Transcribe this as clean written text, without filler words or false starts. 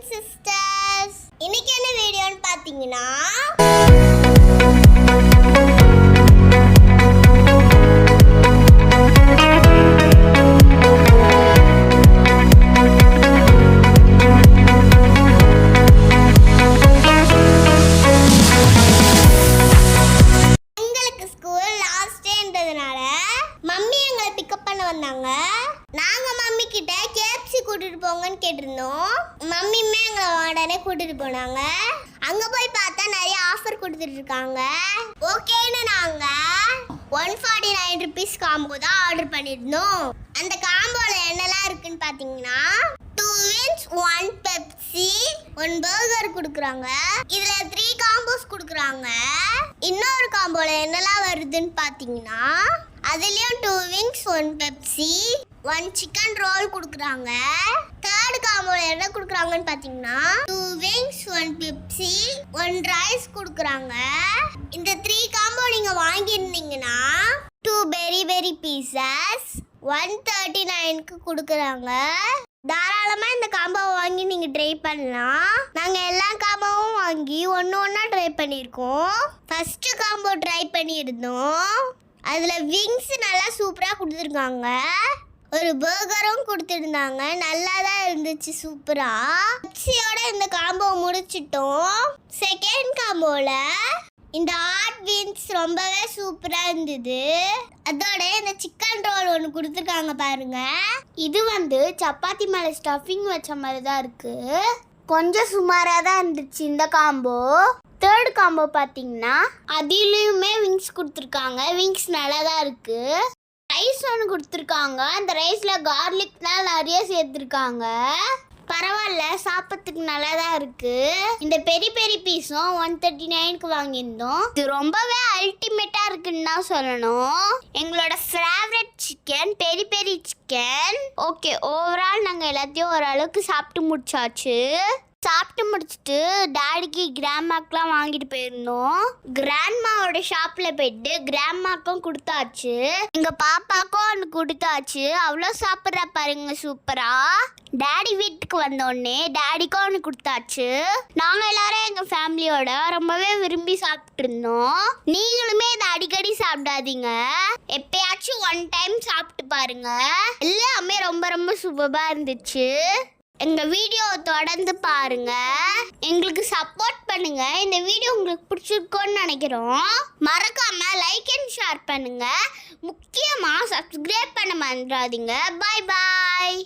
Sisters. இன்னைக்கு என்ன வீடியோன்னு பார்த்தீங்கன்னா எங்களுக்கு ஸ்கூல் லாஸ்ட் டேன்றதுனால மம்மி எங்களை பிக்கப் பண்ண வந்தாங்க. நாங்க மம்மி கிட்ட கேஎஃப்சி கூட்டிட்டு போங்கன்னு கேட்டிருந்தோம். மம்மியுமே எங்களை உடனே கூட்டிட்டு போனாங்க. அங்க போய் பார்த்தா நிறைய ஆஃபர் கொடுத்துட்டு இருக்காங்க. ஓகேன்னு நாங்க 149 rupees காம்போ தான் ஆர்டர் பண்ணியிருந்தோம். அந்த காம்போல என்னெல்லாம் இருக்குன்னு பார்த்தீங்கன்னா 2 wings 1 Pepsi 1 burger கொடுக்குறாங்க. இதுல 3 காம்போஸ் கொடுக்குறாங்க. இன்னொரு காம்போல என்னெல்லாம் வருதுன்னு பார்த்தீங்கன்னா அதுலயும் 2 wings 1 Pepsi 1 chicken roll கொடுக்குறாங்க. தேர்ட் காம்போல என்ன கொடுக்குறாங்கன்னு பார்த்தீங்கன்னா 2 wings 1 Pepsi 1 rice கொடுக்குறாங்க. இந்த 3 காம்போ நீங்க வாங்கியிருந்தீங்கன்னா 2 berry pieces 139க்கு கொடுக்குறாங்க. தாராளமாக இந்த காம்போவை வாங்கி நீங்கள் ட்ரை பண்ணலாம். நாங்கள் எல்லா காம்போவும் வாங்கி ஒன்றா ட்ரை பண்ணியிருக்கோம். ஃபஸ்ட்டு காம்போ ட்ரை பண்ணியிருந்தோம். அதில் விங்ஸ் நல்லா சூப்பராக கொடுத்துருக்காங்க. ஒரு பர்கரும் கொடுத்துருந்தாங்க. நல்லா தான் இருந்துச்சு சூப்பராக. பெப்சியோட இந்த காம்போ முடிச்சிட்டோம். செகண்ட் காம்போவில் இந்த ஹாட் விங்ஸ் ரொம்பவே சூப்பராக இருந்தது. அதோட இந்த சிக்கன் ரோல் ஒன்று கொடுத்துருக்காங்க பாருங்க. இது சப்பாத்தி மேலே ஸ்டஃபிங் வச்ச மாதிரி தான் இருக்கு. கொஞ்சம் சுமாராக தான் இருந்துச்சு இந்த காம்போ. தேர்ட் காம்போ பார்த்தீங்கன்னா அதிலையுமே விங்ஸ் கொடுத்துருக்காங்க. விங்ஸ் நல்லா தான் இருக்கு. ரைஸ் ஒன்று கொடுத்துருக்காங்க. அந்த ரைஸில் கார்லிக்லாம் நிறைய சேர்த்துருக்காங்க. பரவாயில்ல, சாப்பிட்றதுக்கு நல்லா தான் இருக்கு. இந்த பெரிய பீஸும் 139க்கு வாங்கியிருந்தோம். இது ரொம்பவே அல்டிமேட்டாக இருக்குன்னு தான் சொல்லணும். எங்களோட favourite chicken peri chicken. Okay, overall நாங்கள் எல்லாத்தையும் ஓரளவுக்கு சாப்பிட்டு முடிச்சாச்சு. சாப்பிட்டு முடிச்சுட்டு டாடிக்கு கிராண்ட்மாக்கெலாம் வாங்கிட்டு போயிருந்தோம். கிராண்ட்மாவோட ஷாப்பில் போயிட்டு கிராண்ட்மாக்கும் கொடுத்தாச்சு. எங்கள் பாப்பாக்கும் ஒன்று கொடுத்தாச்சு. அவ்வளோ சாப்பிட்றா பாருங்க சூப்பராக. டாடி வீட்டுக்கு வந்தோடனே டாடிக்கும் ஒன்று கொடுத்தாச்சு. நாங்கள் எல்லாரும் எங்கள் ஃபேமிலியோட ரொம்பவே விரும்பி சாப்பிட்டு இருந்தோம். நீங்களுமே இதை அடிக்கடி சாப்பிடாதீங்க. எப்பயாச்சும் 1 டைம் சாப்பிட்டு பாருங்க. எல்லாமே ரொம்ப சூப்பராக இருந்துச்சு. எங்கள் வீடியோவை தொடர்ந்து பாருங்க, எங்களுக்கு சப்போர்ட் பண்ணுங்க. இந்த வீடியோ உங்களுக்கு பிடிச்சிருக்கோன்னு நினைக்கிறோம். மறக்காம லைக் அண்ட் ஷேர் பண்ணுங்க. முக்கியமாக சப்ஸ்கிரைப் பண்ண மறந்துடாதீங்க. பாய்.